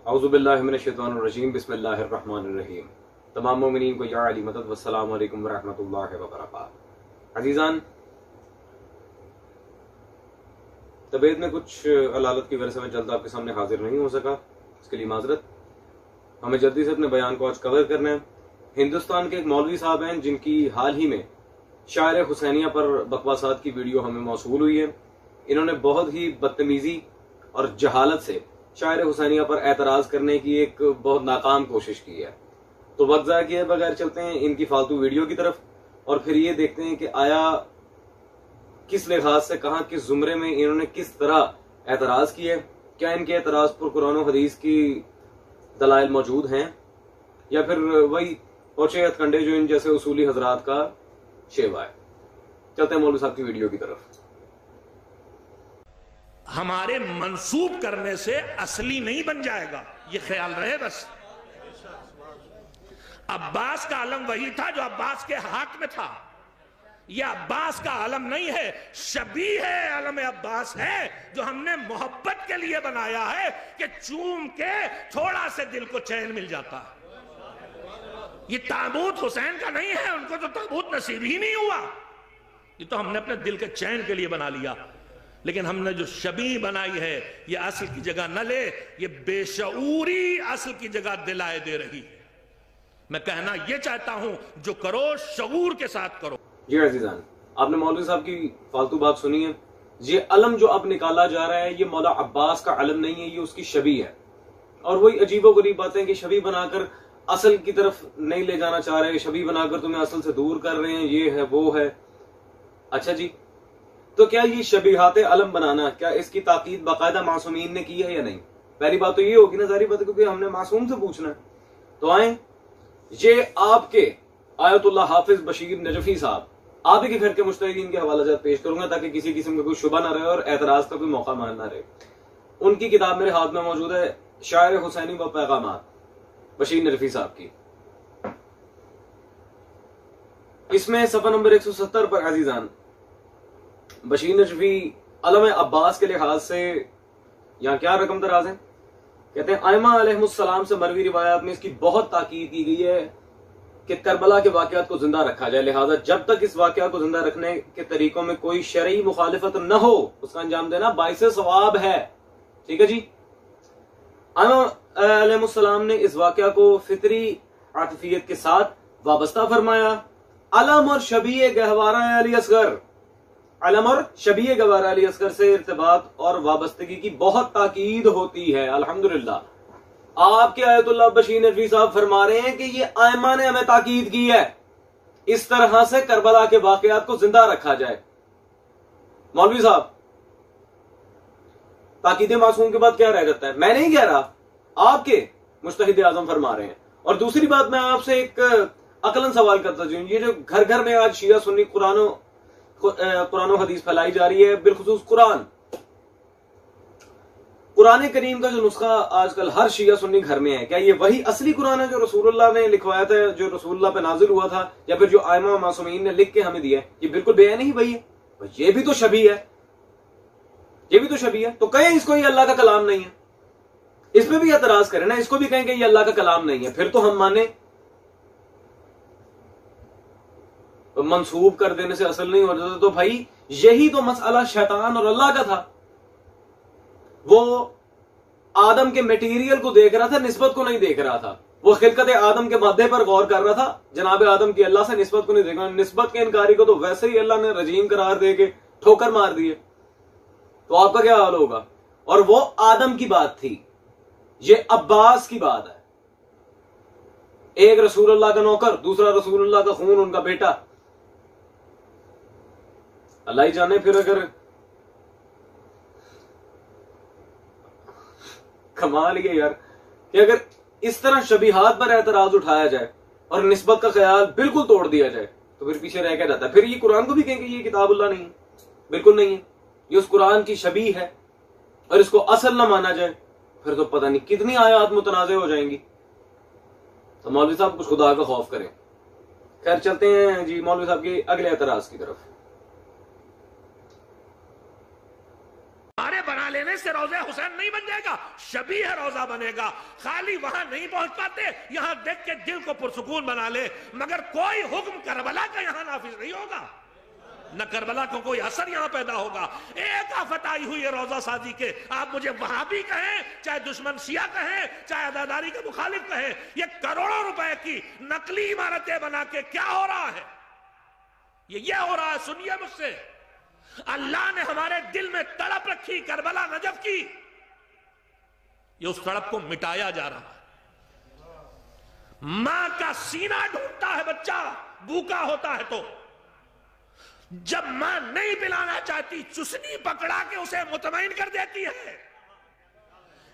اعوذ باللہ من الشیطان الرجیم بسم اللہ الرحمن الرحیم۔ تمام مومنین کو یا علی مدد والسلام علیکم ورحمۃ اللہ وبرکاتہ۔ عزیزان، طبیعت میں کچھ علالت کی وجہ سے میں جلد آپ کے سامنے حاضر نہیں ہو سکا، اس کے لیے معذرت۔ ہمیں جلدی سے اپنے بیان کو آج کور کرنا ہے۔ ہندوستان کے ایک مولوی صاحب ہیں جن کی حال ہی میں شاعر حسینیہ پر بکواسات کی ویڈیو ہمیں موصول ہوئی ہے۔ انہوں نے بہت ہی بدتمیزی اور جہالت سے شاعر حسینیہ پر اعتراض کرنے کی ایک بہت ناکام کوشش کی ہے۔ تو وقت ضائع کیے بغیر چلتے ہیں ان کی فالتو ویڈیو کی طرف اور پھر یہ دیکھتے ہیں کہ آیا کس لحاظ سے کہاں کس زمرے میں انہوں نے کس طرح اعتراض کیا ہے، کیا ان کے اعتراض پر قرآن و حدیث کی دلائل موجود ہیں یا پھر وہی اوچے ہتھ کنڈے جو ان جیسے اصولی حضرات کا شیوا ہے۔ چلتے ہیں مولوی صاحب کی ویڈیو کی طرف۔ ہمارے منسوب کرنے سے اصلی نہیں بن جائے گا، یہ خیال رہے بس۔ عباس کا علم وہی تھا جو عباس کے حق میں تھا، یہ عباس کا علم نہیں ہے، شبیہ علم عباس ہے جو ہم نے محبت کے لیے بنایا ہے کہ چوم کے تھوڑا سے دل کو چین مل جاتا ہے۔ یہ تابوت حسین کا نہیں ہے، ان کو تو تابوت نصیب ہی نہیں ہوا، یہ تو ہم نے اپنے دل کے چین کے لیے بنا لیا۔ لیکن ہم نے جو شبیہ بنائی ہے یہ اصل کی جگہ نہ لے، یہ بے شعوری اصل کی جگہ دلائے دے رہی ہے۔ میں کہنا یہ چاہتا ہوں جو کرو شعور کے ساتھ کرو۔ جی عزیزان، آپ نے مولوی صاحب کی فالتو بات سنی ہے۔ یہ علم جو اب نکالا جا رہا ہے یہ مولا عباس کا علم نہیں ہے، یہ اس کی شبیہ ہے۔ اور وہی عجیب و غریب باتیں کہ شبیہ بنا کر اصل کی طرف نہیں لے جانا چاہ رہے، شبیہ بنا کر تمہیں اصل سے دور کر رہے ہیں، یہ ہے وہ ہے۔ اچھا جی، تو کیا یہ شبیہات علم بنانا، کیا اس کی تاکید باقاعدہ معصومین نے کی ہے یا نہیں؟ پہلی بات تو یہ ہوگی نا، ظاہری بات ہے، کیونکہ ہم نے معصوم سے پوچھنا ہے۔ تو آئیں، یہ آپ کے آیت اللہ حافظ بشیر نجفی صاحب، آپ ہی کے گھر کے مجتہدین کے حوالہ جات پیش کروں گا تاکہ کسی قسم کا کوئی شبہ نہ رہے اور اعتراض کا کوئی موقع نہ رہے۔ ان کی کتاب میرے ہاتھ میں موجود ہے، شاعر حسینی و پیغامات، بشیر نجفی صاحب کی۔ اس میں صفحہ نمبر 170 پر عزیزان بشیر نجفی علم عباس کے لحاظ سے یہاں کیا رقم دراز ہے، کہتے ہیں ائمہ علیہ السلام سے مروی روایات میں اس کی بہت تاکید کی گئی ہے کہ کربلا کے واقعات کو زندہ رکھا جائے، لہذا جب تک اس واقعہ کو زندہ رکھنے کے طریقوں میں کوئی شرعی مخالفت نہ ہو اس کا انجام دینا باعث ثواب ہے۔ ٹھیک ہے جی، ائمہ علیہ السلام نے اس واقعہ کو فطری عاطفیت کے ساتھ وابستہ فرمایا۔ علم اور شبیہ گہوارہ علی اصغر، علم اور شبیہ گہوارہ علی اصغر سے ارتباط اور وابستگی کی بہت تاکید ہوتی ہے۔ الحمدللہ آپ کے آیت اللہ بشیر نجفی صاحب فرما رہے ہیں کہ یہ ائمہ نے ہمیں تاکید کی ہے اس طرح سے کربلا کے واقعات کو زندہ رکھا جائے۔ مولوی صاحب، تاکید معصوم کے بعد کیا رہ جاتا ہے؟ میں نہیں کہہ رہا، آپ کے مجتہد اعظم فرما رہے ہیں۔ اور دوسری بات میں آپ سے ایک عقلاً سوال کرتا ہوں، یہ جو گھر گھر میں آج شیعہ سنی قرآن و حدیث پھیلائی جا رہی ہے، بالخصوص قرآن کریم کا جو نسخہ آج کل ہر شیعہ سنی گھر میں ہے، کیا یہ وہی اصلی قرآن ہے جو رسول اللہ نے لکھوایا تھا، جو رسول اللہ پہ نازل ہوا تھا، یا پھر جو ائمہ معصومین نے لکھ کے ہمیں دیا ہے؟ یہ بالکل بے عین ہی وہی ہے۔ یہ بھی تو شبیہ ہے، یہ بھی تو شبیہ ہے۔ تو کہیں اس کو یہ اللہ کا کلام نہیں ہے، اس پہ بھی اعتراض کریں نا، اس کو بھی کہیں کہ یہ اللہ کا کلام نہیں ہے، پھر تو ہم مانیں۔ منسوب کر دینے سے اصل نہیں ہو جاتا، تو بھائی یہی تو مسئلہ شیطان اور اللہ کا تھا۔ وہ آدم کے میٹیریل کو دیکھ رہا تھا، نسبت کو نہیں دیکھ رہا تھا۔ وہ خلقت آدم کے مادے پر غور کر رہا تھا، جناب آدم کی اللہ سے نسبت کو نہیں دیکھ رہا۔ نسبت کے انکاری کو تو ویسے ہی اللہ نے رجیم قرار دے کے ٹھوکر مار دی ہے، تو آپ کا کیا حال ہوگا؟ اور وہ آدم کی بات تھی، یہ عباس کی بات ہے۔ ایک رسول اللہ کا نوکر، دوسرا رسول اللہ کا خون، ان کا بیٹا۔ اللہ ہی جانے پھر اگر کمال یہ یار کہ اگر اس طرح شبیہات پر اعتراض اٹھایا جائے اور نسبت کا خیال بالکل توڑ دیا جائے تو پھر پیچھے رہ کے جاتا ہے۔ پھر یہ قرآن کو بھی کہیں کہ یہ کتاب اللہ نہیں ہے، بالکل نہیں ہے، یہ اس قرآن کی شبیہ ہے، اور اس کو اصل نہ مانا جائے پھر تو پتہ نہیں کتنی آیات متنازع ہو جائیں گی۔ تو مولوی صاحب کچھ خدا کا خوف کریں۔ خیر چلتے ہیں جی مولوی صاحب کے اگلے اعتراض کی طرف۔ ہمارے بنا لینے سے روزہ حسین نہیں بن جائے گا، شبیہ روزہ بنے گا۔ خالی وہاں نہیں پہنچ پاتے، یہاں دیکھ کے دل کو پرسکون بنا لے، مگر کوئی حکم کربلا کا یہاں نافذ نہیں ہوگا، نہ کربلا کو کوئی اثر یہاں پیدا ہوگا۔ ایک آفت آئی ہوئی ہے روزہ سازی کے، آپ مجھے وہابی کہیں، چاہے دشمن شیعہ کہیں، چاہے عزاداری کے مخالف کہیں، یہ کروڑوں روپے کی نقلی عمارتیں بنا کے کیا ہو رہا ہے؟ یہ ہو رہا ہے۔ سنیے مجھ سے، اللہ نے ہمارے دل میں تڑپ رکھی کربلا نجف کی، یہ اس تڑپ کو مٹایا جا رہا ہے۔ ماں کا سینہ ڈھونڈتا ہے بچہ بھوکا ہوتا ہے تو، جب ماں نہیں پلانا چاہتی چسنی پکڑا کے اسے مطمئن کر دیتی ہے۔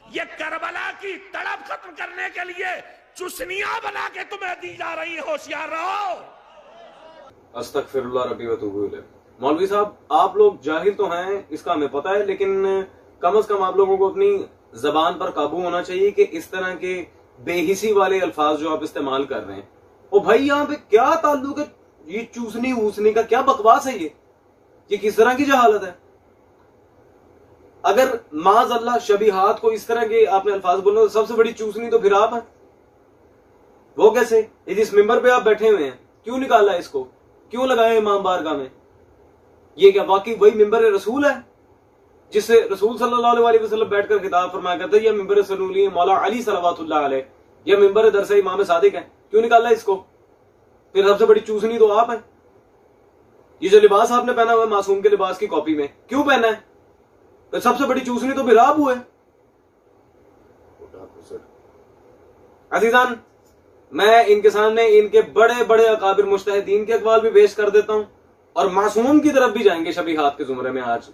یہ کربلا کی تڑپ ختم کرنے کے لیے چسنیاں بنا کے تمہیں دی جا رہی ہے، ہوشیار رہو۔ استغفر اللہ ربی و توبو الیہ۔ مولوی صاحب آپ لوگ جاہل تو ہیں، اس کا ہمیں پتہ ہے، لیکن کم از کم آپ لوگوں کو اپنی زبان پر قابو ہونا چاہیے کہ اس طرح کے بے حسی والے الفاظ جو آپ استعمال کر رہے ہیں، او بھائی یہاں پہ کیا تعلق ہے؟ یہ چوسنی ووسنی کا کیا بکواس ہے؟ یہ کس طرح کی جہالت ہے؟ اگر معاذ اللہ شبیہات کو اس طرح کے آپ نے الفاظ بولنا تو سب سے بڑی چوسنی تو پھر آپ ہیں۔ وہ کیسے؟ اس ممبر پہ آپ بیٹھے ہوئے ہیں، کیوں نکالا اس کو؟ کیوں لگائے امام بارگاہ میں؟ یہ کیا واقعی وہی ممبر رسول ہے جس سے رسول صلی اللہ علیہ وسلم بیٹھ کر خطاب فرمایا کرتے ہیں؟ یہ ممبر سنولی مولا علی صلوات اللہ علیہ، یہ ممبر درس امام صادق ہے، کیوں نکالا اس کو؟ پھر سب سے بڑی چوسنی تو آپ ہیں۔ یہ جو لباس آپ نے پہنا ہوا ہے معصوم کے لباس کی کاپی میں، کیوں پہنا ہے؟ پھر سب سے بڑی چوسنی تو پھر آپ ہوئے۔ عزیزان، میں ان کے سامنے ان کے بڑے بڑے اکابر مجتہدین کے اقوال بھی پیش کر دیتا ہوں، اور معصوم کی طرف بھی جائیں گے شبیہات کے زمرے میں آج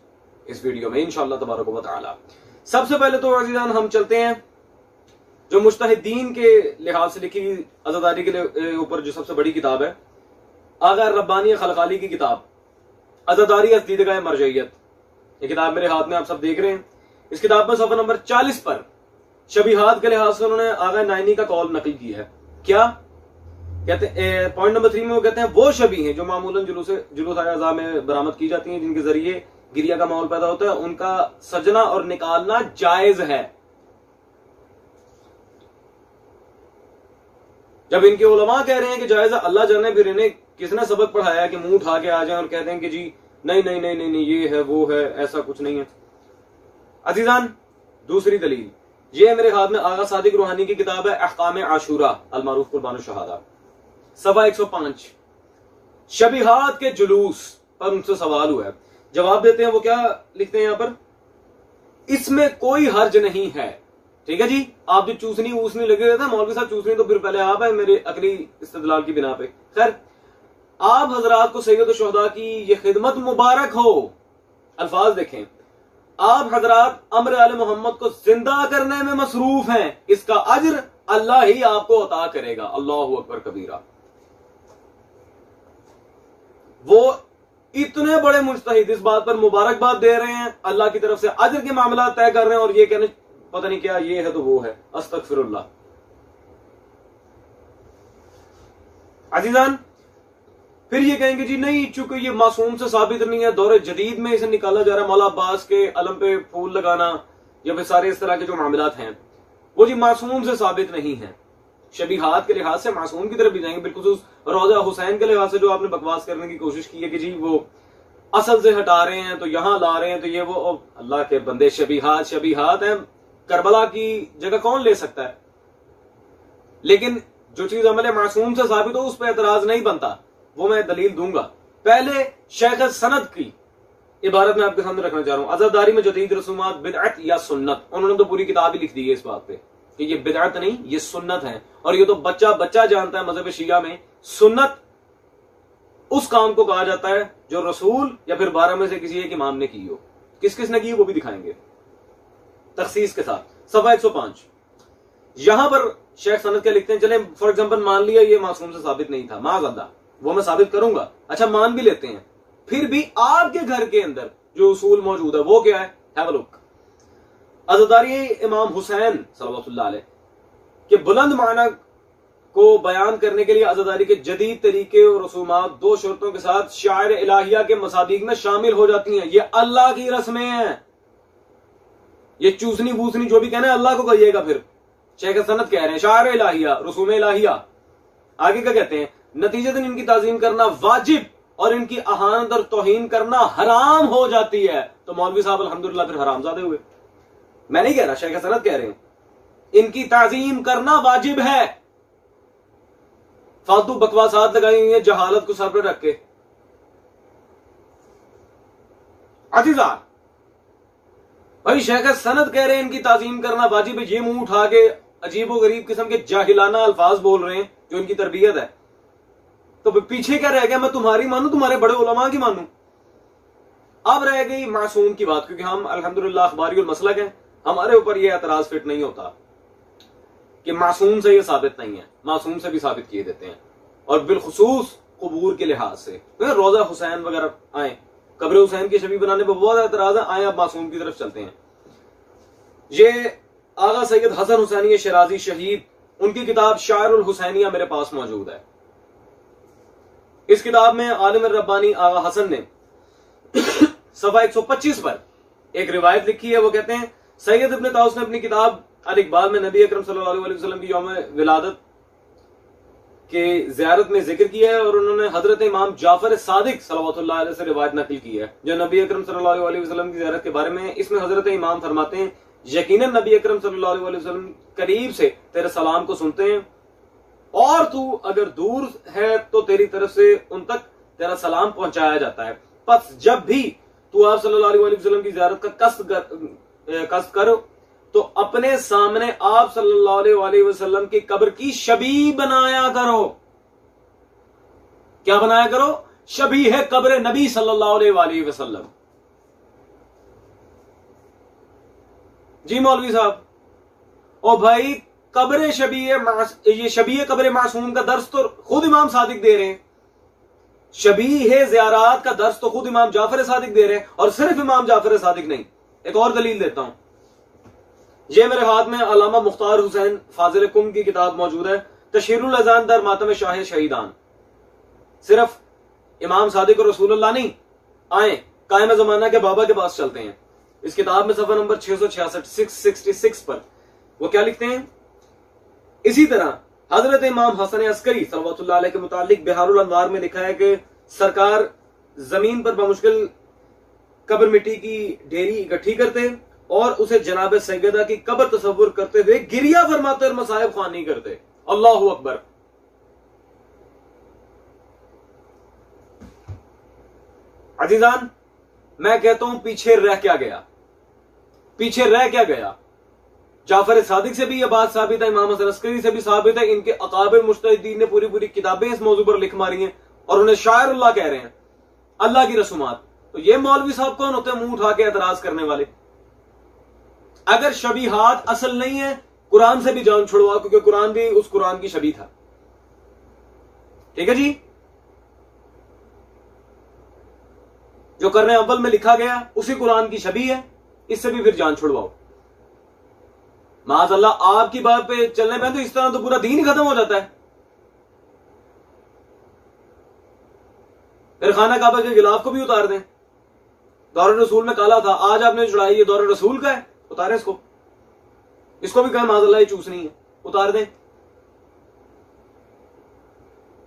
اس ویڈیو میں انشاءاللہ تبارک و تعالی۔ سب سے پہلے تو عزیزان ہم چلتے ہیں جو مجتہدین کے لحاظ سے لکھی عزاداری کے اوپر جو سب سے بڑی کتاب ہے، آغا ربانی خلقالی کی کتاب عزاداری از دیدگاہ مرجعیت۔ یہ کتاب میرے ہاتھ میں آپ سب دیکھ رہے ہیں۔ اس کتاب میں صفحہ نمبر 40 پر شبیہات کے لحاظ سے انہوں نے آغا نائنی کا قول نقل کی ہے۔ کیا کہتے ہیں؟ پوائنٹ نمبر 3 میں وہ کہتے ہیں وہ شبیہ ہیں جو معمولاً جلوس اعضاء میں برآمد کی جاتی ہیں، جن کے ذریعے گریا کا ماحول پیدا ہوتا ہے، ان کا سجنا اور نکالنا جائز ہے۔ جب ان کے علماء کہہ رہے ہیں کہ جائز ہے، اللہ جانے پھر انہیں کس نے سبق پڑھایا کہ منہ اٹھا کے آ جائیں اور کہتے ہیں کہ جی نہیں نہیں نہیں نہیں یہ ہے وہ ہے، ایسا کچھ نہیں ہے۔ عزیزان، دوسری دلیل یہ میرے ہاتھ میں آغا صادق روحانی کی کتاب ہے احکام عاشورہ المعروف قربان الشہادہ، صفحہ 105۔ شبیہات کے جلوس پر ان سے سوال ہوا ہے، جواب دیتے ہیں، وہ کیا لکھتے ہیں یہاں پر؟ اس میں کوئی حرج نہیں ہے۔ ٹھیک ہے جی، آپ جو چوسنی ووسنی لگے ہوئے تھے مولوی صاحب، چوسنی تو پھر پہلے آپ ہیں میرے عقلی استدلال کی بنا پہ۔ خیر، آپ حضرات کو سید الشہداء کی یہ خدمت مبارک ہو۔ الفاظ دیکھیں، آپ حضرات امر آل محمد کو زندہ کرنے میں مصروف ہیں، اس کا اجر اللہ ہی آپ کو عطا کرے گا۔ اللہ اکبر کبیرہ۔ وہ اتنے بڑے مجتہد اس بات پر مبارکباد دے رہے ہیں، اللہ کی طرف سے اجر کے معاملات طے کر رہے ہیں، اور یہ کہنے پتہ نہیں کیا یہ ہے تو وہ ہے۔ استغفر اللہ۔ عزیزان، پھر یہ کہیں گے جی نہیں، چونکہ یہ معصوم سے ثابت نہیں ہے، دور جدید میں اسے نکالا جا رہا ہے، مولا عباس کے علم پہ پھول لگانا یا پھر سارے اس طرح کے جو معاملات ہیں وہ جی معصوم سے ثابت نہیں ہیں۔ شبیہات کے لحاظ سے معصوم کی طرف بھی جائیں گے، بالخصوص روضہ حسین کے لحاظ سے جو آپ نے بکواس کرنے کی کوشش کی ہے کہ جی وہ اصل سے ہٹا رہے ہیں تو یہاں لا رہے ہیں تو یہ وہ، اللہ کے بندے، شبیہات ہیں، کربلا کی جگہ کون لے سکتا ہے؟ لیکن جو چیز عمل معصوم سے ثابت ہو اس پہ اعتراض نہیں بنتا، وہ میں دلیل دوں گا۔ پہلے شیخ سند کی عبارت میں آپ کے سامنے رکھنا چاہ رہا ہوں، عزاداری میں جدید رسومات بدعت یا سنت۔ انہوں نے تو پوری کتاب ہی لکھ دی ہے اس بات پہ کہ یہ بدعت نہیں، یہ سنت ہے، اور یہ تو بچہ جانتا ہے مذہب شیعہ میں سنت اس کام کو کہا جاتا ہے جو رسول یا پھر 12 میں سے کسی ایک امام نے کی ہو۔ کس کس نے کی وہ بھی دکھائیں گے تخصیص کے ساتھ۔ صفحہ 105 یہاں پر شیخ سند کے لکھتے ہیں، چلیں فار ایگزامپل مان لیا یہ معصوم سے ثابت نہیں تھا، معاذ اللہ، وہ میں ثابت کروں گا، اچھا مان بھی لیتے ہیں، پھر بھی آپ کے گھر کے اندر جو اصول موجود ہے وہ کیا ہے؟ ہیو اے لک۔ عزاداری امام حسین صلوات اللہ علیہ کے بلند معنی کو بیان کرنے کے لیے عزاداری کے جدید طریقے اور رسومات 2 شرطوں کے ساتھ شاعر الہیہ کے مصادیق میں شامل ہو جاتی ہیں۔ یہ اللہ کی رسمیں ہیں، یہ چوسنی بوسنی جو بھی کہنا ہے اللہ کو کہیے گا. پھر شیخ سند کہہ رہے ہیں شاعر الہیہ رسوم الہیہ. آگے کیا کہتے ہیں؟ نتیجتاً ان کی تعظیم کرنا واجب اور ان کی اہانت اور توہین کرنا حرام ہو جاتی ہے. تو مولوی صاحب الحمدللہ پھر حرام زادے ہوئے. میں نہیں کہہ رہا، شیخ سند کہہ رہے ہیں ان کی تعظیم کرنا واجب ہے. فالتو بکواسات لگائی ہوئی ہیں جہالت کو سر پہ رکھ کے. عزیزان بھائی شیخ سند کہہ رہے ہیں ان کی تعظیم کرنا واجب ہے، یہ منہ اٹھا کے عجیب و غریب قسم کے جاہلانہ الفاظ بول رہے ہیں جو ان کی تربیت ہے. تو پیچھے کیا رہ گیا؟ میں تمہاری مانوں، تمہارے بڑے علماء کی مانوں. اب رہ گئی معصوم کی بات، کیونکہ ہم الحمدللہ اخباری المسلک ہیں، ہمارے اوپر یہ اعتراض فٹ نہیں ہوتا کہ معصوم سے یہ ثابت نہیں ہے. معصوم سے بھی ثابت کیے دیتے ہیں، اور بالخصوص قبور کے لحاظ سے. روضہ حسین وغیرہ آئیں، قبر حسین کی شبیہ بنانے پہ بہت اعتراض ہے. آئیں اب معصوم کی طرف چلتے ہیں. یہ آغا سید حسن حسینی شیرازی شہید، ان کی کتاب شاعر الحسینیہ میرے پاس موجود ہے. اس کتاب میں عالم ربانی آغا حسن نے صفحہ 125 پر ایک روایت لکھی ہے. وہ کہتے ہیں سید ابن طاؤس نے اپنی کتاب الاقبال میں نبی اکرم صلی اللہ علیہ وسلم کی یوم ولادت کے زیارت میں ذکر کیا ہے، اور انہوں نے حضرت امام جعفر صادق صلوات اللہ علیہ سے روایت نقل کی ہے جو نبی اکرم صلی اللہ علیہ وسلم کی زیارت کے بارے میں. اس میں حضرت امام فرماتے ہیں یقیناً نبی اکرم صلی اللہ علیہ وسلم قریب سے تیرے سلام کو سنتے ہیں، اور تو اگر دور ہے تو تیری طرف سے ان تک تیرا سلام پہنچایا جاتا ہے. پس جب بھی تو آپ صلی اللہ علیہ وسلم کی زیارت کا قصد کرو تو اپنے سامنے آپ صلی اللہ علیہ وسلم کی قبر کی شبیہ بنایا کرو. کیا بنایا کرو؟ شبیہ ہے قبر نبی صلی اللہ علیہ وسلم. جی مولوی صاحب، او بھائی قبر شبیہ، یہ شبیہ قبر معصوم کا درس تو خود امام صادق دے رہے ہیں. شبیہ زیارات کا درس تو خود امام جعفر صادق دے رہے ہیں، اور صرف امام جعفر صادق نہیں. ایک اور دلیل دیتا ہوں. یہ میرے ہاتھ میں علامہ مختار حسین فاضل کم کی کتاب موجود ہے، تشہیر الاذان در ماتم شاہ شہیدان. صرف امام صادق اور رسول اللہ نہیں، آئیں قائم زمانہ کے بابا کے پاس چلتے ہیں. اس کتاب میں صفحہ نمبر 666 پر وہ کیا لکھتے ہیں؟ اسی طرح حضرت امام حسن عسکری صلوات اللہ علیہ کے متعلق بہار الانوار میں لکھا ہے کہ سرکار زمین پر بمشکل قبر مٹی کی ڈھیری اکٹھی کرتے اور اسے جناب سیدہ کی قبر تصور کرتے ہوئے گریہ فرماتے اور مصائب خوانی کرتے. اللہ اکبر. عزیزان میں کہتا ہوں پیچھے رہ کیا گیا؟ پیچھے رہ کیا گیا؟ جعفر صادق سے بھی یہ بات ثابت ہے، امام حسن عسکری سے بھی ثابت ہے. ان کے اکابر مجتہدین نے پوری کتابیں اس موضوع پر لکھ ماری ہیں، اور انہیں شاعر اللہ کہہ رہے ہیں، اللہ کی رسومات. تو یہ مولوی صاحب کون ہوتے ہیں منہ اٹھا کے اعتراض کرنے والے؟ اگر شبیہات اصل نہیں ہے، قرآن سے بھی جان چھڑوا، کیونکہ قرآن بھی اس قرآن کی شبیہ تھا. ٹھیک ہے جی؟ جو کرنے اول میں لکھا گیا اسی قرآن کی شبیہ ہے، اس سے بھی پھر جان چھڑواؤ. معاذ اللہ آپ کی بات پہ چلنے پہ تو اس طرح تو پورا دین ہی ختم ہو جاتا ہے. پھر خانہ کعبہ کے غلاف کو بھی اتار دیں. دور رسول میں کالا تھا، آج آپ نے چھڑائی، یہ دور رسول کا ہے، اتارے اس کو بھی کہیں معاذ اللہ یہ چوسنی ہے، اتار دیں.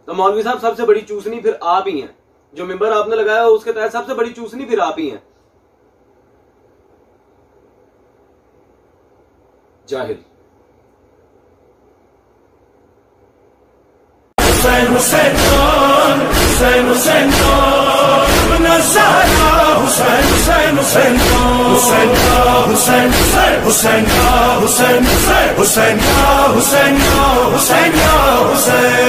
تو مولوی صاحب سب سے بڑی چوسنی پھر آپ ہی ہیں. جو ممبر آپ نے لگایا اس کے تحت سب سے بڑی چوسنی پھر آپ ہی ہیں. جاہل. حسین حسین حسین حسین حسین حسین حسین حسین حسین حسین حسین حسین حسین حسین حسین